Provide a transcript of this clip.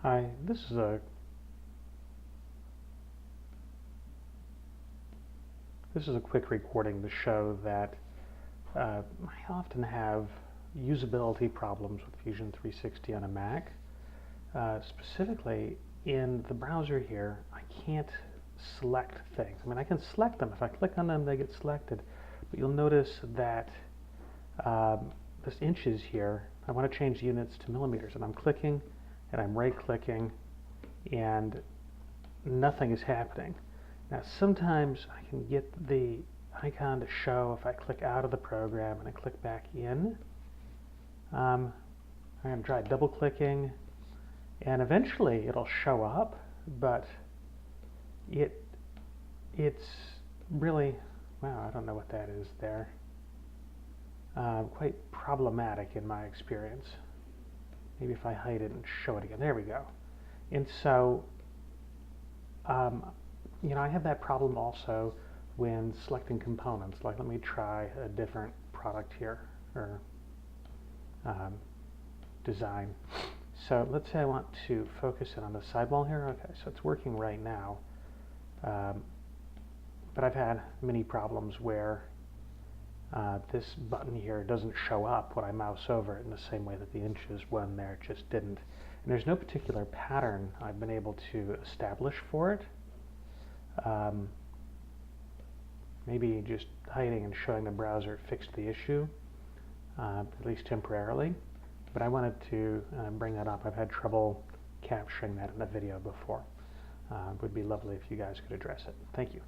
Hi, this is a quick recording to show that I often have usability problems with Fusion 360 on a Mac. Specifically, in the browser here, I can't select things. I mean, I can select them. If I click on them, they get selected. But you'll notice that this inches here, I want to change units to millimeters, and I'm clicking, and I'm right-clicking, and nothing is happening. Now sometimes I can get the icon to show if I click out of the program and I click back in. I'm going to try double clicking, and eventually it'll show up, but it's really, wow, I don't know what that is there. Quite problematic in my experience. Maybe if I hide it and show it again. There we go. And so I have that problem also when selecting components. Like, let me try a different product here, or design. So let's say I want to focus it on the sidewall here. Okay, so it's working right now. But I've had many problems where this button here doesn't show up when I mouse over it in the same way that the inches one there just didn't. And there's no particular pattern I've been able to establish for it. Maybe just hiding and showing the browser fixed the issue, at least temporarily. But I wanted to bring that up. I've had trouble capturing that in the video before. It would be lovely if you guys could address it. Thank you.